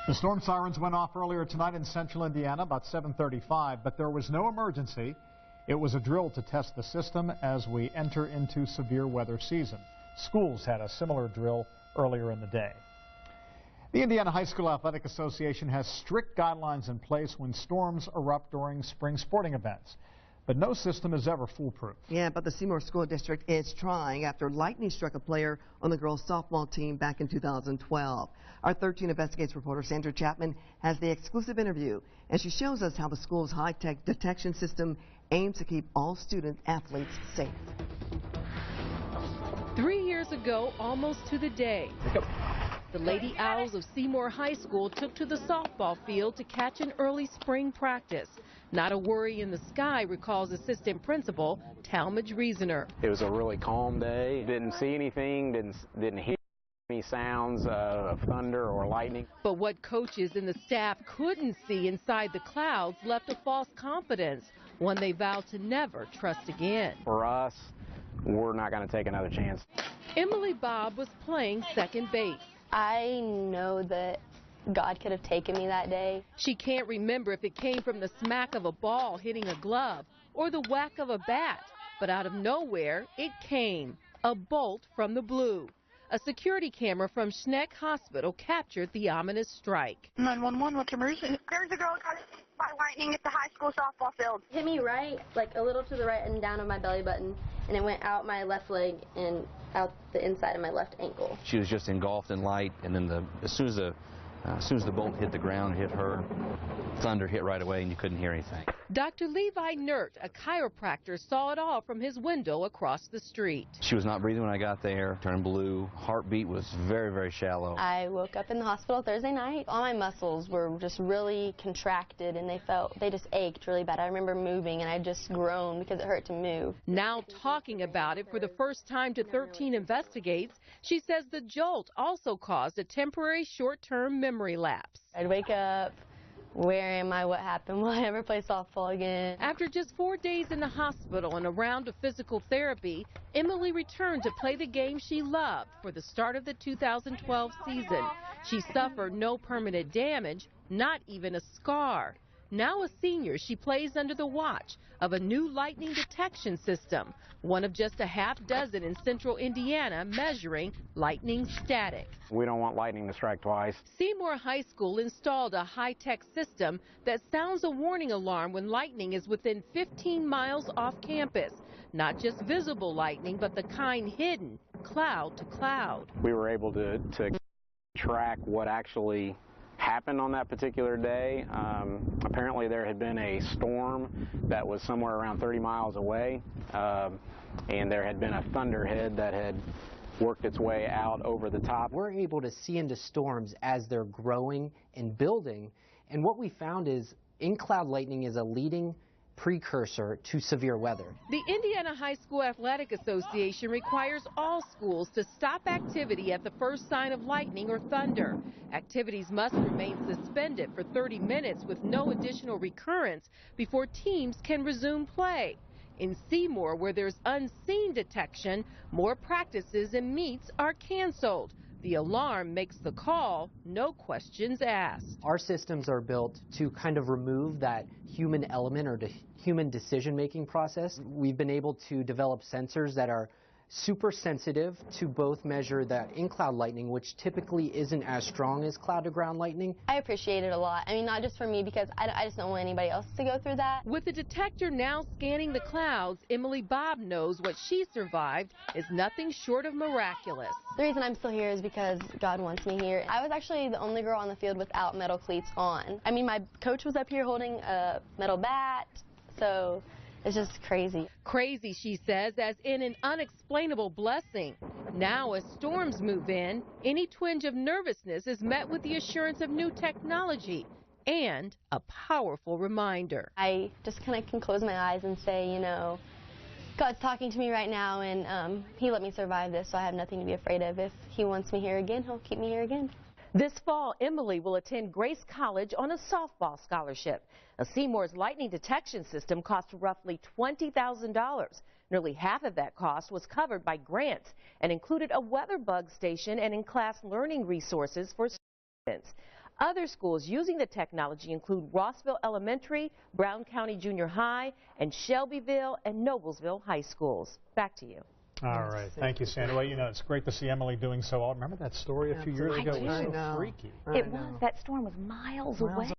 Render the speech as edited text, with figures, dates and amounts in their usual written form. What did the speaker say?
The storm sirens went off earlier tonight in central Indiana about 7:35, but there was no emergency. It was a drill to test the system as we enter into severe weather season. Schools had a similar drill earlier in the day. The Indiana High School Athletic Association has strict guidelines in place when storms erupt during spring sporting events. But no system is ever foolproof. Yeah, but the Seymour School District is trying after lightning struck a player on the girls' softball team back in 2012. Our 13 Investigates reporter Sandra Chapman has the exclusive interview, and she shows us how the school's high-tech detection system aims to keep all student-athletes safe. 3 years ago, almost to the day, the Lady Owls of Seymour High School took to the softball field to catch an early spring practice. Not a worry in the sky, recalls assistant principal Talmadge Reasoner. It was a really calm day. Didn't see anything, didn't hear any sounds of thunder or lightning. But what coaches and the staff couldn't see inside the clouds left a false confidence, one they vowed to never trust again. For us, we're not going to take another chance. Emily Bobb was playing second base. I know that God could have taken me that day. She can't remember if it came from the smack of a ball hitting a glove or the whack of a bat, but out of nowhere it came, a bolt from the blue. A security camera from Schneck Hospital captured the ominous strike. 911, what's your emergency? There's a girl got hit by lightning at the high school softball field. Hit me right, like a little to the right and down on my belly button, and it went out my left leg and out the inside of my left ankle. She was just engulfed in light, and then as soon as the bolt hit the ground, hit her, thunder hit right away, and you couldn't hear anything. Dr. Levi Nert, a chiropractor, saw it all from his window across the street. She was not breathing when I got there, turned blue, heartbeat was very, very shallow. I woke up in the hospital Thursday night. All my muscles were just really contracted, and they just ached really bad. I remember moving, and I just groaned because it hurt to move. Now talking about it for the first time to 13 Investigates, she says the jolt also caused a temporary short-term memory lapse. I'd wake up, where am I, what happened, will I ever play softball again? After just 4 days in the hospital and a round of physical therapy, Emily returned to play the game she loved for the start of the 2012 season. She suffered no permanent damage, not even a scar. Now a senior, she plays under the watch of a new lightning detection system, one of just a half dozen in central Indiana measuring lightning static. We don't want lightning to strike twice. Seymour High School installed a high-tech system that sounds a warning alarm when lightning is within 15 miles off campus. Not just visible lightning, but the kind hidden, cloud to cloud. We were able to track what actually happened on that particular day. Apparently there had been a storm that was somewhere around 30 miles away, and there had been a thunderhead that had worked its way out over the top. We're able to see into storms as they're growing and building, and what we found is in-cloud lightning is a leading precursor to severe weather. The Indiana High School Athletic Association requires all schools to stop activity at the first sign of lightning or thunder. Activities must remain suspended for 30 minutes with no additional recurrence before teams can resume play. In Seymour, where there's unseen detection, more practices and meets are canceled. The alarm makes the call, no questions asked. Our systems are built to kind of remove that human element or human decision-making process. We've been able to develop sensors that are super sensitive to both measure that in-cloud lightning, which typically isn't as strong as cloud-to-ground lightning. I appreciate it a lot. I mean, not just for me, because I just don't want anybody else to go through that. With the detector now scanning the clouds, Emily Bobb knows what she survived is nothing short of miraculous. The reason I'm still here is because God wants me here. I was actually the only girl on the field without metal cleats on. I mean, my coach was up here holding a metal bat, so it's just crazy. Crazy, she says, as in an unexplainable blessing. Now, as storms move in, any twinge of nervousness is met with the assurance of new technology and a powerful reminder. I just kind of can close my eyes and say, you know, God's talking to me right now, and He let me survive this, so I have nothing to be afraid of. If He wants me here again, He'll keep me here again. This fall, Emily will attend Grace College on a softball scholarship. Now, Seymour's lightning detection system cost roughly $20,000. Nearly half of that cost was covered by grants and included a WeatherBug station and in-class learning resources for students. Other schools using the technology include Rossville Elementary, Brown County Junior High, and Shelbyville and Noblesville High Schools. Back to you. All right. Thank you, Sandy. Well, you know, it's great to see Emily doing so well. Remember that story a few years ago? It was so freaky. It was. That storm was miles away.